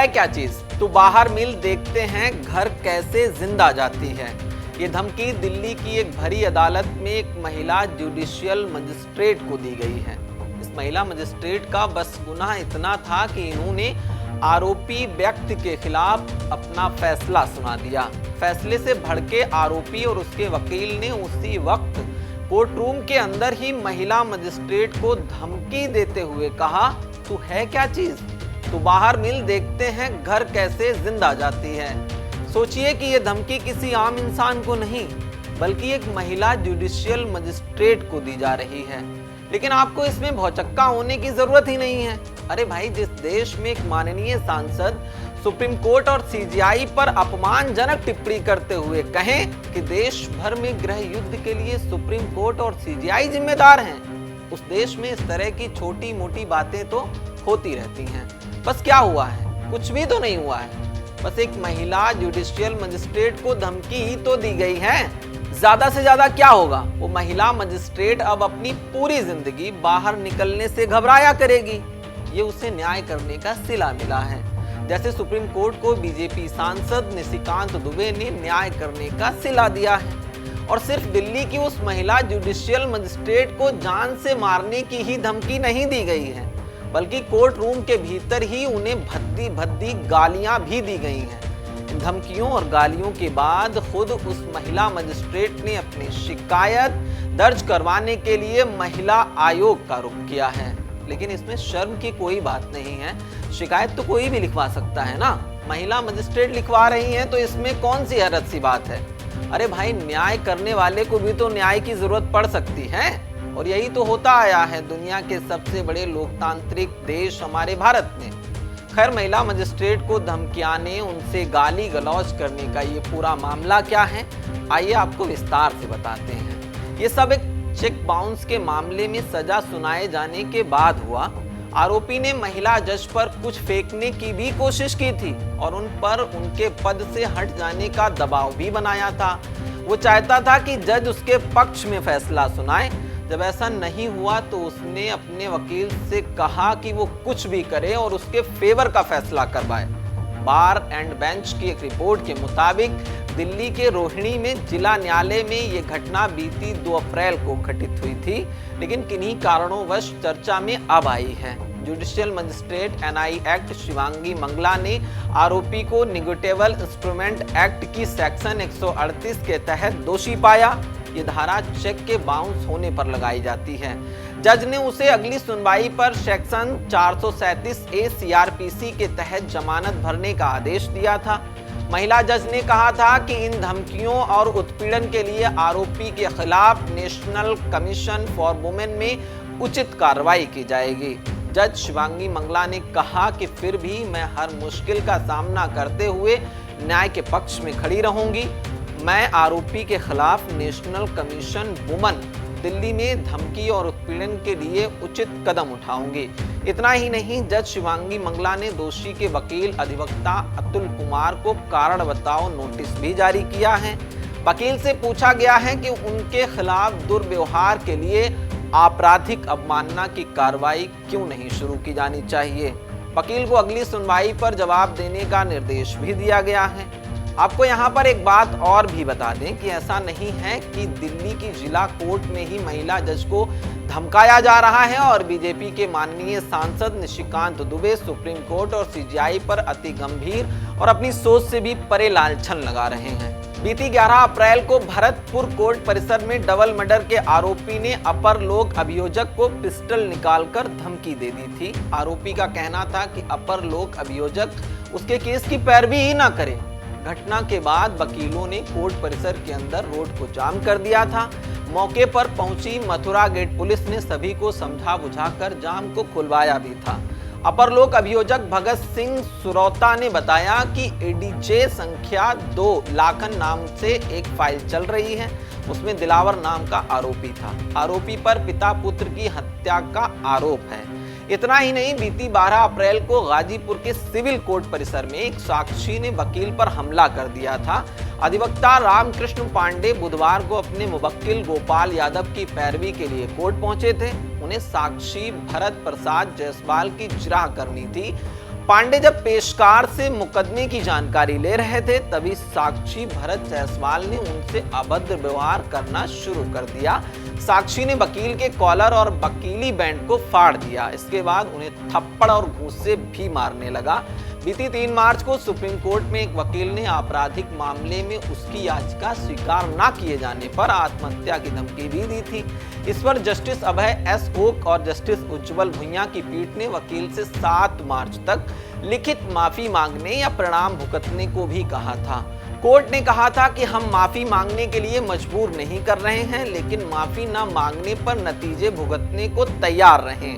है क्या चीज, तू बाहर मिल, देखते हैं घर कैसे जिंदा जाती है। ये धमकी दिल्ली की एक भरी अदालत में एक महिला जुडिशियल मजिस्ट्रेट को दी गई है। इस महिला मजिस्ट्रेट का बस गुनाह इतना था कि इन्होंने आरोपी व्यक्ति के खिलाफ अपना फैसला सुना दिया। फैसले से भड़के आरोपी और उसके वकील ने उसी वक्त कोर्ट रूम के अंदर ही महिला मजिस्ट्रेट को धमकी देते हुए कहा, तू है क्या चीज, तू बाहर मिल, देखते हैं घर कैसे जिंदा जाती है। सोचिए कि यह धमकी किसी आम इंसान को नहीं बल्कि एक महिला जुडिशियल मजिस्ट्रेट को दी जा रही है। लेकिन आपको इसमें भौचक्का होने की जरूरत ही नहीं है। अरे भाई, जिस देश में एक माननीय सांसद सुप्रीम कोर्ट और सीजीआई पर अपमानजनक टिप्पणी करते हुए कहें कि देश भर में गृह युद्ध के लिए सुप्रीम कोर्ट और सीजीआई जिम्मेदार हैं, उस देश में इस तरह की छोटी मोटी बातें तो होती रहती हैं। बस क्या हुआ है? कुछ भी तो नहीं हुआ है। बस एक महिला जुडिशियल मजिस्ट्रेट को धमकी ही तो दी गई है। ज्यादा से ज्यादा क्या होगा? वो महिला मजिस्ट्रेट अब अपनी पूरी जिंदगी बाहर निकलने से घबराया करेगी। ये उसे न्याय करने का सिला मिला है, जैसे सुप्रीम कोर्ट को बीजेपी सांसद निशिकांत दुबे ने न्याय करने का सिला दिया है। और सिर्फ दिल्ली की उस महिला जुडिशियल मजिस्ट्रेट को जान से मारने की ही धमकी नहीं दी गई है, बल्कि कोर्ट रूम के भीतर ही उन्हें भद्दी भद्दी गालियां भी दी गई हैं। इन धमकियों और गालियों के बाद खुद उस महिला मजिस्ट्रेट ने अपनी शिकायत दर्ज करवाने के लिए महिला आयोग का रुख किया है। लेकिन इसमें शर्म की कोई बात नहीं है, शिकायत तो कोई भी लिखवा सकता है ना। महिला मजिस्ट्रेट लिखवा रही हैं तो इसमें कौन सी हैरत सी बात है। अरे भाई, न्याय करने वाले को भी तो न्याय की जरूरत पड़ सकती है, और यही तो होता आया है दुनिया के सबसे बड़े लोकतांत्रिक देश हमारे भारत में। खैर, महिला मजिस्ट्रेट को धमकियाने, उनसे गाली गलौज करने का ये पूरा मामला क्या है, आइए आपको विस्तार से बताते हैं। ये सब एक चेक बाउंस के मामले में सजा सुनाए जाने के बाद हुआ। आरोपी ने महिला जज पर कुछ फेंकने की भी कोशिश की थी और उन पर उनके पद से हट जाने का दबाव भी बनाया था। वो चाहता था कि जज उसके पक्ष में फैसला सुनाए। जब ऐसा नहीं हुआ तो उसने अपने वकील से कहा कि वो कुछ भी करे और उसके फेवर का फैसला करवाए। बार एंड बेंच की एक रिपोर्ट के मुताबिक दिल्ली के रोहिणी में जिला न्यायालय में ये घटना बीती 2 अप्रैल को घटित हुई थी, लेकिन किन्हीं कारणों चर्चा में अब आई है। Judicial magistrate NI act Shivangi Mangla ने आरोपी को निगेटिव इंस्ट्रूमेंट एक्ट की सेक्शन 138 के तहत दोषी पाया। ये धारा चेक के बाउंस होने पर लगाई जाती है। जज ने उसे अगली सुनवाई पर सेक्शन 437A सीआरपीसी के तहत जमानत भरने का आदेश दिया था। महिला जज ने कहा था कि इन धमकियों और उत्पीड़न के लिए आरोपी के खिलाफ नेशनल कमीशन फॉर वुमेन में उचित कार्रवाई की जाएगी। जज शिवांगी मंगला ने कहा कि फिर भी मैं हर मुश्किल का सामना करते हुए न्याय के पक्ष में खड़ी रहूंगी। मैं आरोपी के खिलाफ नेशनल कमीशन वुमेन दिल्ली में धमकी और उत्पीड़न के लिए उचित कदम उठाऊंगी। इतना ही नहीं, जज शिवांगी मंगला ने दोषी के वकील अधिवक्ता अतुल कुमार को कारण बताओ नोटिस भी जारी किया है। वकील से पूछा गया है कि उनके खिलाफ दुर्व्यवहार के लिए आपराधिक अवमानना की कार्रवाई क्यों नहीं शुरू की जानी चाहिए। वकील को अगली सुनवाई पर जवाब देने का निर्देश भी दिया गया है। आपको यहाँ पर एक बात और भी बता दें कि ऐसा नहीं है कि दिल्ली की जिला कोर्ट में ही महिला जज को धमकाया जा रहा है और बीजेपी के माननीय सांसद निशिकांत दुबे सुप्रीम कोर्ट और सीजीआई पर अति गंभीर और अपनी सोच से भी परे लांछन लगा रहे हैं। बीती 11 अप्रैल को भरतपुर कोर्ट परिसर में डबल मर्डर के आरोपी ने अपर लोक अभियोजक को पिस्टल निकालकर धमकी दे दी थी। आरोपी का कहना था कि अपर लोक अभियोजक उसके केस की पैरवी ही ना करे। घटना के बाद वकीलों ने कोर्ट परिसर के अंदर रोड को जाम कर दिया था। मौके पर पहुंची मथुरा गेट पुलिस ने सभी को समझा बुझाकर जाम को खुलवाया भी था। अपर लोक अभियोजक भगत सिंह सुरौता ने बताया कि एडीजे संख्या 2 लाखन नाम से एक फाइल चल रही है, उसमें दिलावर नाम का आरोपी था। आरोपी पर पिता पुत्र की हत्या का आरोप है। इतना ही नहीं, बीती 12 अप्रैल को गाजीपुर के सिविल कोर्ट परिसर में एक साक्षी ने वकील पर हमला कर दिया था। अधिवक्ता रामकृष्ण पांडे बुधवार को अपने मुवक्किल गोपाल यादव की पैरवी के लिए कोर्ट पहुंचे थे। उन्हें साक्षी भरत प्रसाद जायसवाल की जिरह करनी थी। पांडे जब पेशकार से मुकदमे की जानकारी ले रहे थे तभी साक्षी भरत जायसवाल ने उनसे अभद्र व्यवहार करना शुरू कर दिया। साक्षी ने वकील के कॉलर और वकीली बैंड को फाड़ दिया। इसके बाद उन्हें थप्पड़ और घूंसे भी मारने लगा। बीती 3 मार्च को सुप्रीम कोर्ट में एक वकील ने आपराधिक मामले में उसकी याचिका स्वीकार न किए जाने पर आत्महत्या की धमकी भी दी थी। इस पर जस्टिस अभय एस ओक और जस्टिस उज्जवल भुइयां की पीठ ने वकील से 7 मार्च तक लिखित माफी मांगने या प्रणाम भुगतने को भी कहा था। कोर्ट ने कहा था कि हम माफी मांगने के लिए मजबूर नहीं कर रहे हैं, लेकिन माफी न मांगने पर नतीजे भुगतने को तैयार रहें।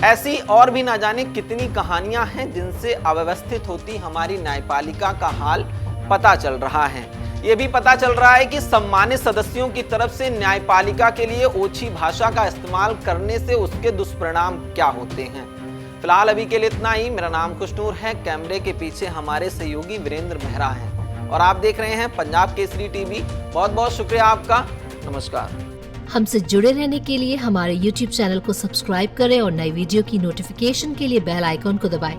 ऐसी और भी ना जाने कितनी कहानियां हैं जिनसे अव्यवस्थित होती हमारी न्यायपालिका का हाल पता चल रहा है। ये भी पता चल रहा है कि सम्मानित सदस्यों की तरफ से न्यायपालिका के लिए ओछी भाषा का इस्तेमाल करने से उसके दुष्परिणाम क्या होते हैं। फिलहाल अभी के लिए इतना ही। मेरा नाम खुशनूर है। कैमरे के पीछे हमारे सहयोगी वीरेंद्र मेहरा हैं और आप देख रहे हैं पंजाब केसरी टीवी। बहुत बहुत शुक्रिया आपका। नमस्कार। हमसे जुड़े रहने के लिए हमारे YouTube चैनल को सब्सक्राइब करें और नई वीडियो की नोटिफिकेशन के लिए बेल आइकॉन को दबाएं